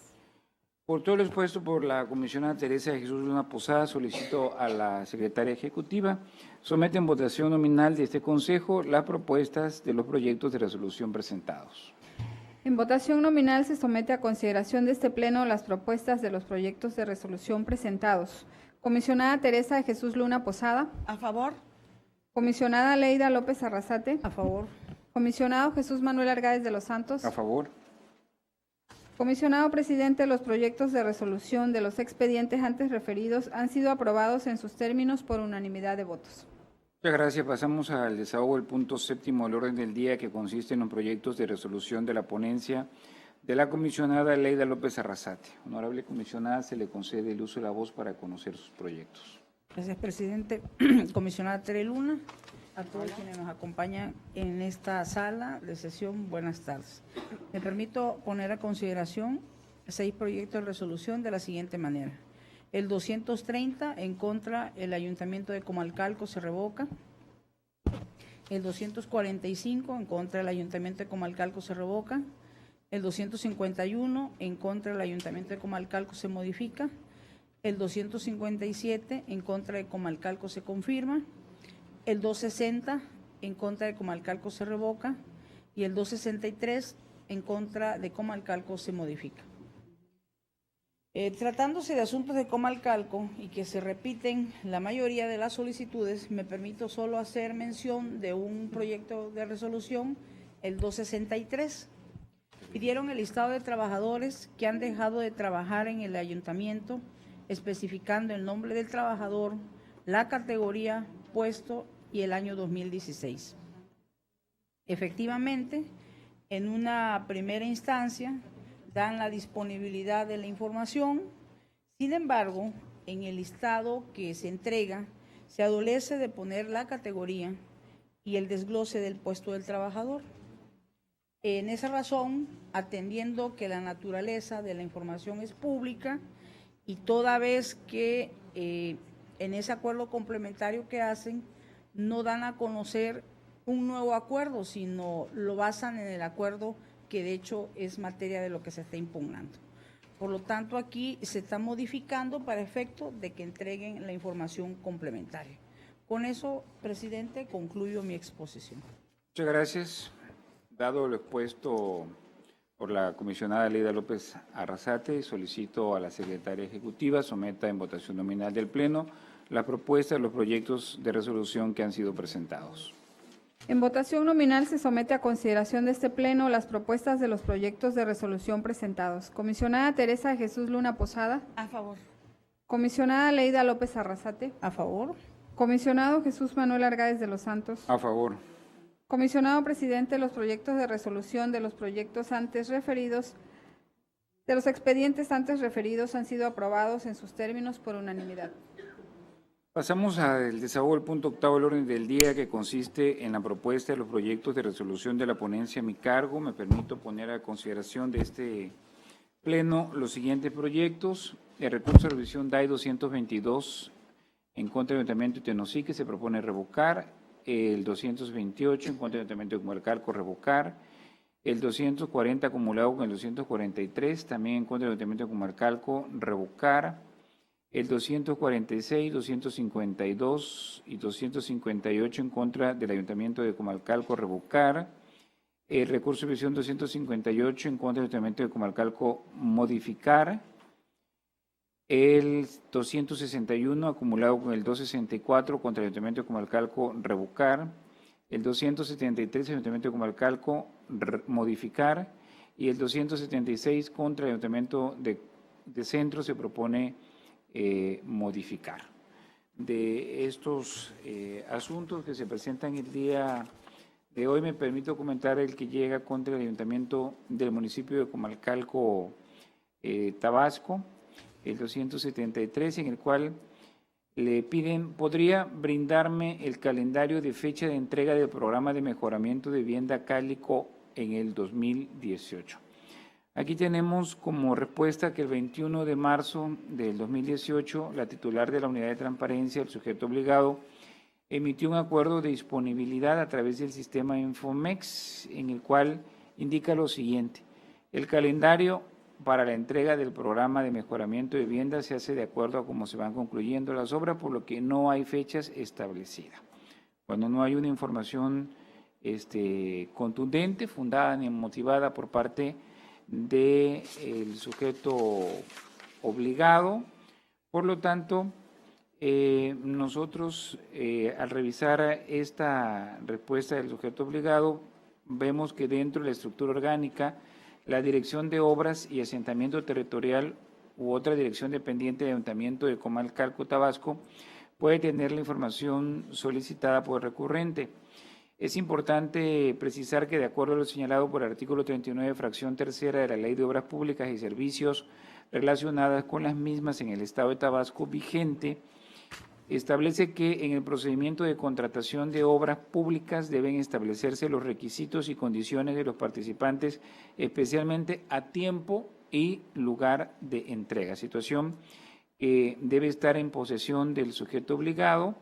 Por todo lo expuesto por la comisionada Teresa de Jesús Luna Posada, solicito a la secretaria ejecutiva somete en votación nominal de este Consejo las propuestas de los proyectos de resolución presentados. En votación nominal se somete a consideración de este Pleno las propuestas de los proyectos de resolución presentados. Comisionada Teresa de Jesús Luna Posada. A favor. Comisionada Leida López Arrasate. A favor. Comisionado Jesús Manuel Argáez de los Santos. A favor. Comisionado presidente, los proyectos de resolución de los expedientes antes referidos han sido aprobados en sus términos por unanimidad de votos. Muchas gracias. Pasamos al desahogo del punto séptimo del orden del día, que consiste en los proyectos de resolución de la ponencia de la comisionada Leida López Arrasate. Honorable comisionada, se le concede el uso de la voz para conocer sus proyectos. Gracias, presidente. Comisionada Tere Luna, a todos quienes nos acompañan en esta sala de sesión, buenas tardes. Me permito poner a consideración 6 proyectos de resolución de la siguiente manera. El 230, en contra, el Ayuntamiento de Comalcalco se revoca. El 245, en contra, el Ayuntamiento de Comalcalco se revoca. El 251, en contra, el Ayuntamiento de Comalcalco se modifica. El 257, en contra de Comalcalco se confirma. El 260, en contra de Comalcalco se revoca. Y el 263, en contra de Comalcalco se modifica. Tratándose de asuntos de Comalcalco y que se repiten la mayoría de las solicitudes, me permito solo hacer mención de un proyecto de resolución, el 263. Pidieron el listado de trabajadores que han dejado de trabajar en el ayuntamiento, especificando el nombre del trabajador, la categoría, puesto y el año 2016. Efectivamente, en una primera instancia, dan la disponibilidad de la información. Sin embargo, en el listado que se entrega, se adolece de poner la categoría y el desglose del puesto del trabajador. En esa razón, atendiendo que la naturaleza de la información es pública y toda vez que en ese acuerdo complementario que hacen, no dan a conocer un nuevo acuerdo, sino lo basan en el acuerdo que de hecho es materia de lo que se está impugnando. Por lo tanto, aquí se está modificando para efecto de que entreguen la información complementaria. Con eso, presidente, concluyo mi exposición. Muchas gracias. Dado lo expuesto por la comisionada Leida López Arrasate, solicito a la secretaria ejecutiva someta en votación nominal del Pleno la propuesta de los proyectos de resolución que han sido presentados. En votación nominal se somete a consideración de este Pleno las propuestas de los proyectos de resolución presentados. Comisionada Teresa de Jesús Luna Posada. A favor. Comisionada Leida López Arrasate. A favor. Comisionado Jesús Manuel Argáez de los Santos. A favor. Comisionado presidente, los proyectos de resolución de los proyectos antes referidos, de los expedientes antes referidos han sido aprobados en sus términos por unanimidad. Pasamos al desahogo del punto octavo del orden del día, que consiste en la propuesta de los proyectos de resolución de la ponencia a mi cargo. Me permito poner a consideración de este Pleno los siguientes proyectos. El recurso de revisión DAI 222 en contra del Ayuntamiento de Tenosique se propone revocar. El 228 en contra del Ayuntamiento de Comalcalco, revocar. El 240 acumulado con el 243, también en contra del Ayuntamiento de Comalcalco, revocar. El 246, 252 y 258 en contra del Ayuntamiento de Comalcalco, revocar. El recurso de revisión 258 en contra del Ayuntamiento de Comalcalco, modificar. El 261 acumulado con el 264 contra el Ayuntamiento de Comalcalco, revocar. El 273 Ayuntamiento de Comalcalco, modificar. Y el 276 contra el Ayuntamiento de Centro se propone modificar. De estos asuntos que se presentan el día de hoy, me permito comentar el que llega contra el Ayuntamiento del municipio de Comalcalco, Tabasco, el 273, en el cual le piden, ¿podría brindarme el calendario de fecha de entrega del programa de mejoramiento de vivienda Cálico en el 2018? Aquí tenemos como respuesta que el 21 de marzo del 2018, la titular de la Unidad de Transparencia, el sujeto obligado, emitió un acuerdo de disponibilidad a través del sistema Infomex, en el cual indica lo siguiente: el calendario para la entrega del programa de mejoramiento de vivienda se hace de acuerdo a cómo se van concluyendo las obras, por lo que no hay fechas establecidas. Cuando no hay una información contundente, fundada ni motivada por parte del sujeto obligado, por lo tanto, nosotros al revisar esta respuesta del sujeto obligado, vemos que dentro de la estructura orgánica, la Dirección de Obras y Asentamiento Territorial u otra dirección dependiente del Ayuntamiento de Comalcalco, Tabasco, puede tener la información solicitada por el recurrente. Es importante precisar que, de acuerdo a lo señalado por el artículo 39, fracción tercera de la Ley de Obras Públicas y Servicios relacionadas con las mismas en el Estado de Tabasco vigente, establece que en el procedimiento de contratación de obras públicas deben establecerse los requisitos y condiciones de los participantes, especialmente a tiempo y lugar de entrega, situación que debe estar en posesión del sujeto obligado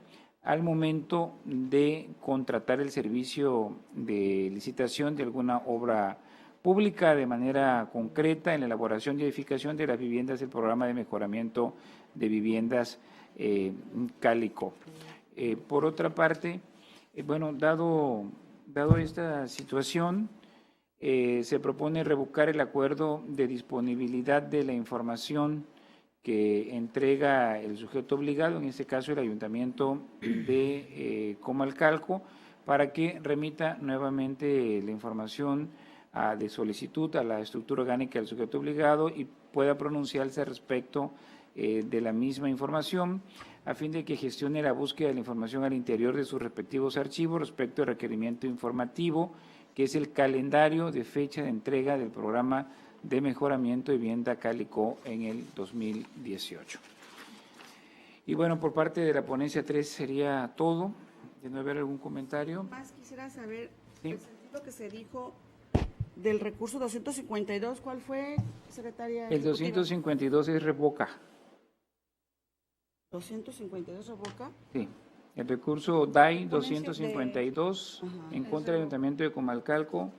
al momento de contratar el servicio de licitación de alguna obra pública de manera concreta en la elaboración y edificación de las viviendas del programa de mejoramiento de viviendas Cálico. Por otra parte, bueno, dado esta situación, se propone revocar el acuerdo de disponibilidad de la información que entrega el sujeto obligado, en este caso el Ayuntamiento de Comalcalco, para que remita nuevamente la información de solicitud a la estructura orgánica del sujeto obligado y pueda pronunciarse respecto de la misma información, a fin de que gestione la búsqueda de la información al interior de sus respectivos archivos respecto al requerimiento informativo, que es el calendario de fecha de entrega del programa de mejoramiento de vivienda Cálico en el 2018. Y bueno, por parte de la ponencia 3 sería todo. ¿De no haber algún comentario? Más quisiera saber, Sí. el sentido que se dijo del recurso 252, ¿cuál fue, secretaria? El 252 es revoca. 252 revoca. Sí. El recurso DAI Ponencia 252 Ajá. en contra del Ayuntamiento de Comalcalco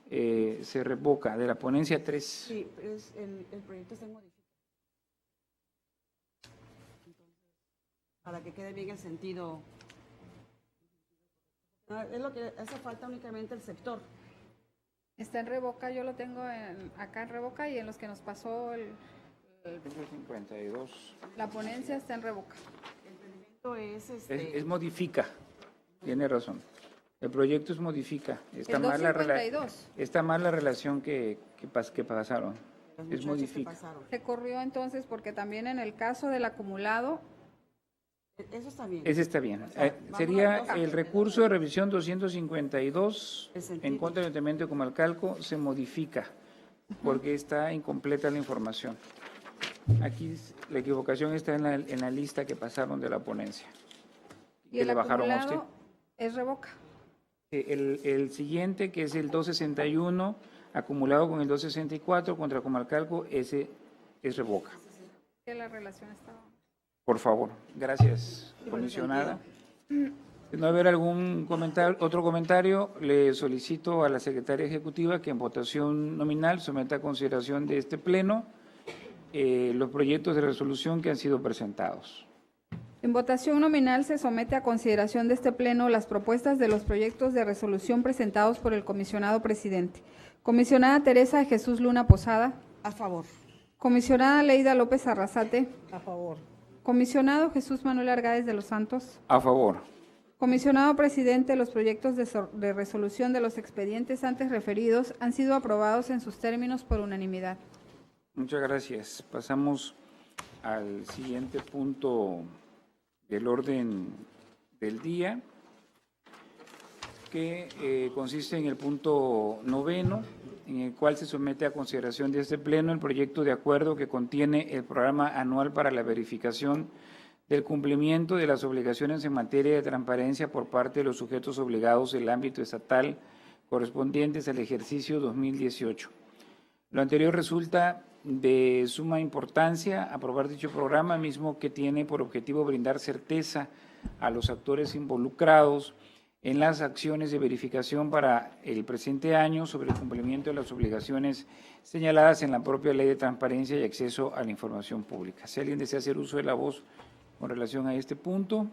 se revoca. De la ponencia 3. Sí, es el proyecto está modificado. Entonces, para que quede bien el sentido. Es lo que hace falta únicamente el sector. Está en revoca, yo lo tengo acá en revoca y en los que nos pasó 52. la ponencia está en revoca. Esto Es modifica, tiene razón. El proyecto es modifica. Está El mal 252. está mal la relación que pasaron. los Es muchachos que modifica. pasaron. Se corrió entonces porque también en el caso del acumulado, Eso está bien. Ese está bien. O sea, vamos Sería al dos. el recurso de revisión 252 El sentido. en contra del Ayuntamiento de Comalcalco se modifica porque está incompleta la información. Aquí la equivocación está en la lista que pasaron de la ponencia. y Que el le bajaron a usted. acumulado es revoca. El siguiente, que es el 261, acumulado con el 264 contra Comalcalco, ese es revoca. Que la relación estaba. Por favor. Gracias, comisionada. De no haber algún comentario, otro comentario, le solicito a la secretaria ejecutiva que en votación nominal someta a consideración de este pleno los proyectos de resolución que han sido presentados. En votación nominal se somete a consideración de este Pleno las propuestas de los proyectos de resolución presentados por el comisionado presidente. Comisionada Teresa de Jesús Luna Posada. A favor. Comisionada Leida López Arrasate. A favor. Comisionado Jesús Manuel Argáez de los Santos. A favor. Comisionado presidente, los proyectos de resolución de los expedientes antes referidos han sido aprobados en sus términos por unanimidad. Muchas gracias. Pasamos al siguiente punto del orden del día, que consiste en el punto 9, en el cual se somete a consideración de este Pleno el proyecto de acuerdo que contiene el programa anual para la verificación del cumplimiento de las obligaciones en materia de transparencia por parte de los sujetos obligados del ámbito estatal correspondientes al ejercicio 2018. Lo anterior resulta de suma importancia aprobar dicho programa, mismo que tiene por objetivo brindar certeza a los actores involucrados en las acciones de verificación para el presente año sobre el cumplimiento de las obligaciones señaladas en la propia Ley de Transparencia y Acceso a la Información Pública. Si alguien desea hacer uso de la voz con relación a este punto.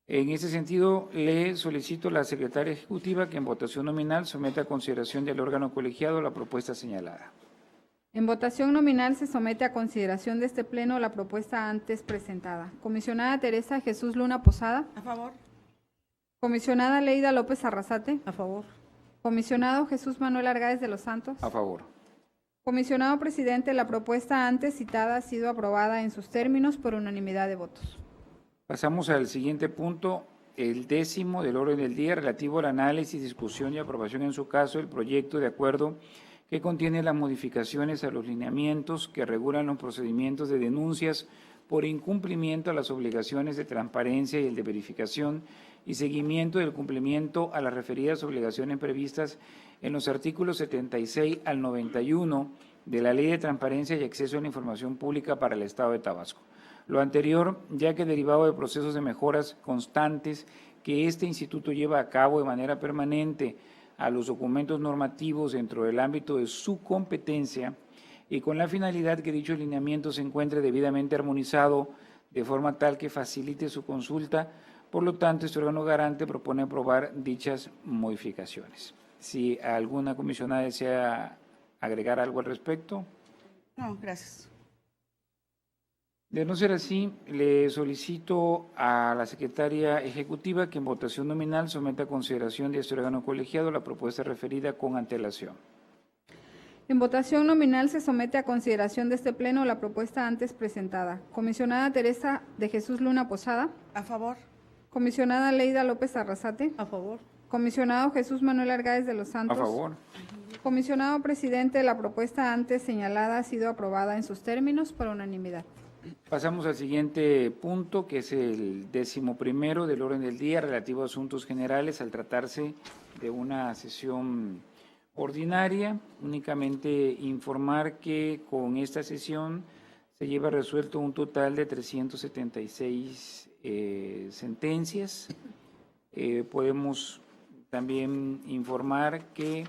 En ese sentido, le solicito a la secretaria ejecutiva que en votación nominal someta a consideración del órgano colegiado la propuesta señalada. En votación nominal se somete a consideración de este Pleno la propuesta antes presentada. Comisionada Teresa Jesús Luna Posada. A favor. Comisionada Leida López Arrasate. A favor. Comisionado Jesús Manuel Argáez de los Santos. A favor. Comisionado presidente, la propuesta antes citada ha sido aprobada en sus términos por unanimidad de votos. Pasamos al siguiente punto, el 10º del orden del día, relativo al análisis, discusión y aprobación en su caso del proyecto de acuerdo que contiene las modificaciones a los lineamientos que regulan los procedimientos de denuncias por incumplimiento a las obligaciones de transparencia y el de verificación y seguimiento del cumplimiento a las referidas obligaciones previstas en los artículos 76 al 91 de la Ley de Transparencia y Acceso a la Información Pública para el Estado de Tabasco. Lo anterior, ya que derivado de procesos de mejoras constantes que este instituto lleva a cabo de manera permanente a los documentos normativos dentro del ámbito de su competencia y con la finalidad que dicho lineamiento se encuentre debidamente armonizado de forma tal que facilite su consulta. Por lo tanto, este órgano garante propone aprobar dichas modificaciones. Si alguna comisionada desea agregar algo al respecto. No, gracias. De no ser así, le solicito a la secretaria ejecutiva que en votación nominal someta a consideración de este órgano colegiado la propuesta referida con antelación. En votación nominal se somete a consideración de este Pleno la propuesta antes presentada. Comisionada Teresa de Jesús Luna Posada. A favor. Comisionada Leida López Arrasate. A favor. Comisionado Jesús Manuel Argáez de los A Santos. favor. Comisionado presidente, la propuesta antes señalada ha sido aprobada en sus términos por unanimidad. Pasamos al siguiente punto, que es el 11º del orden del día, relativo a asuntos generales, al tratarse de una sesión ordinaria. Únicamente informar que con esta sesión se lleva resuelto un total de 376 sentencias. Podemos también informar que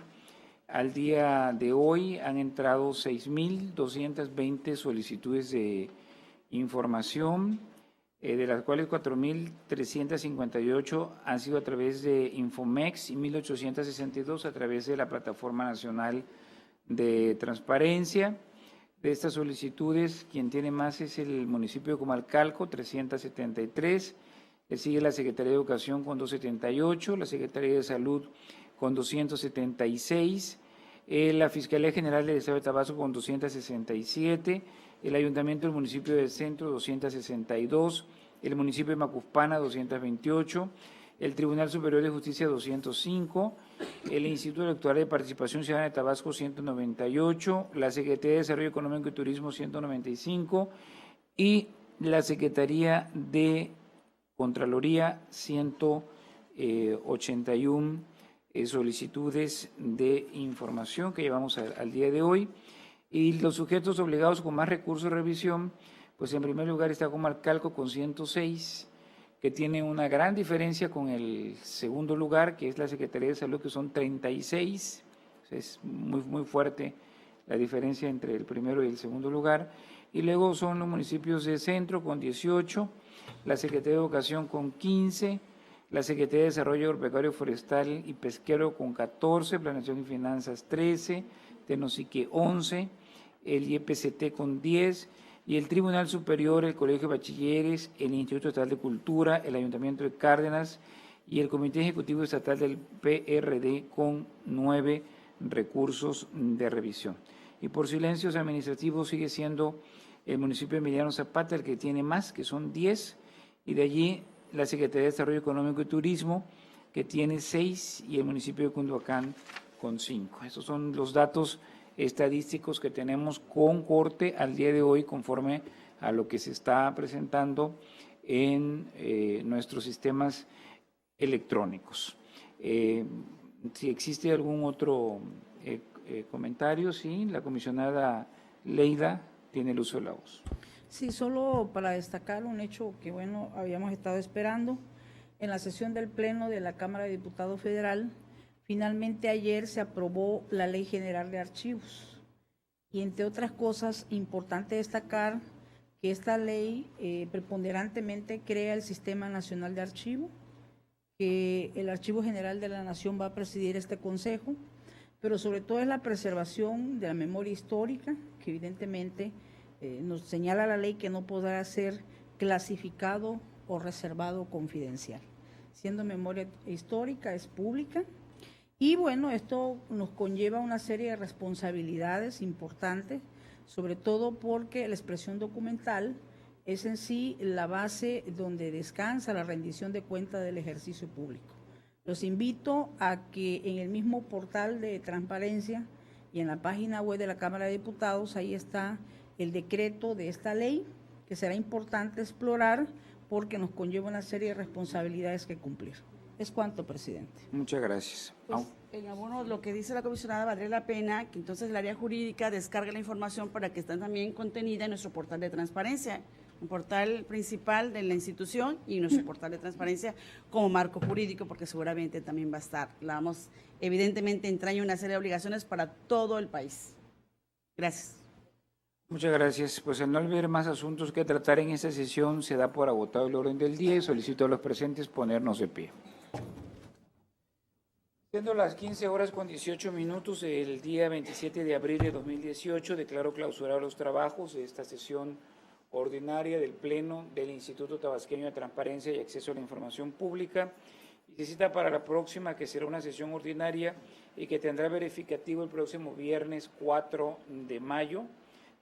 al día de hoy han entrado 6.220 solicitudes de información de las cuales 4.358 han sido a través de Infomex y 1.862 a través de la Plataforma Nacional de Transparencia. De estas solicitudes, quien tiene más es el municipio de Comalcalco, 373. Le sigue la Secretaría de Educación con 278, la Secretaría de Salud con 276, la Fiscalía General del Estado de Tabasco con 267, el Ayuntamiento del municipio del Centro 262, el municipio de Macuspana 228, el Tribunal Superior de Justicia 205, el Instituto Electoral de Participación Ciudadana de Tabasco 198, la Secretaría de Desarrollo Económico y Turismo 195 y la Secretaría de Contraloría 181 solicitudes de información que llevamos al día de hoy. Y los sujetos obligados con más recursos de revisión, pues en primer lugar está Comalcalco con 106, que tiene una gran diferencia con el segundo lugar, que es la Secretaría de Salud, que son 36. Es muy fuerte la diferencia entre el primero y el segundo lugar. Y luego son los municipios de Centro con 18, la Secretaría de Educación con 15, la Secretaría de Desarrollo Agropecuario, Forestal y Pesquero con 14, Planeación y Finanzas 13, Tenosique 11, el IEPCT con 10 y el Tribunal Superior, el Colegio de Bachilleres, el Instituto Estatal de Cultura, el Ayuntamiento de Cárdenas y el Comité Ejecutivo Estatal del PRD con 9 recursos de revisión. Y por silencios administrativos sigue siendo el municipio de Emiliano Zapata el que tiene más, que son 10, y de allí la Secretaría de Desarrollo Económico y Turismo, que tiene 6, y el municipio de Cunduacán con 5. Esos son los datos estadísticos que tenemos con corte al día de hoy, conforme a lo que se está presentando en nuestros sistemas electrónicos. Si existe algún otro comentario, sí, la comisionada Leida tiene el uso de la voz. Sí, solo para destacar un hecho que, bueno, habíamos estado esperando. En la sesión del Pleno de la Cámara de Diputados Federal, finalmente ayer se aprobó la Ley General de Archivos. Y entre otras cosas, importante destacar que esta ley preponderantemente crea el Sistema Nacional de Archivo, que el Archivo General de la Nación va a presidir este consejo, pero sobre todo es la preservación de la memoria histórica, que evidentemente nos señala la ley que no podrá ser clasificado o reservado confidencial. Siendo memoria histórica, es pública. Y bueno, esto nos conlleva una serie de responsabilidades importantes, sobre todo porque la expresión documental es en sí la base donde descansa la rendición de cuentas del ejercicio público. Los invito a que en el mismo portal de transparencia y en la página web de la Cámara de Diputados, ahí está el decreto de esta ley, que será importante explorar porque nos conlleva una serie de responsabilidades que cumplir. Es cuanto, presidente. Muchas gracias. Pues, en abono lo que dice la comisionada, valdría la pena que entonces el área jurídica descargue la información para que esté también contenida en nuestro portal de transparencia, un portal principal de la institución y nuestro portal de transparencia como marco jurídico, porque seguramente también va a estar. Evidentemente entraña una serie de obligaciones para todo el país. Gracias. Muchas gracias. Pues al no haber más asuntos que tratar en esta sesión, se da por agotado el orden del día y solicito a los presentes ponernos de pie. Siendo las 15:18 el día 27 de abril de 2018, declaro clausurados los trabajos de esta sesión ordinaria del Pleno del Instituto Tabasqueño de Transparencia y Acceso a la Información Pública, y se cita para la próxima, que será una sesión ordinaria y que tendrá verificativo el próximo viernes 4 de mayo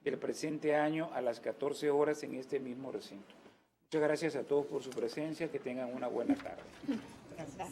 del presente año a las 14 horas en este mismo recinto. Muchas gracias a todos por su presencia, que tengan una buena tarde. Gracias.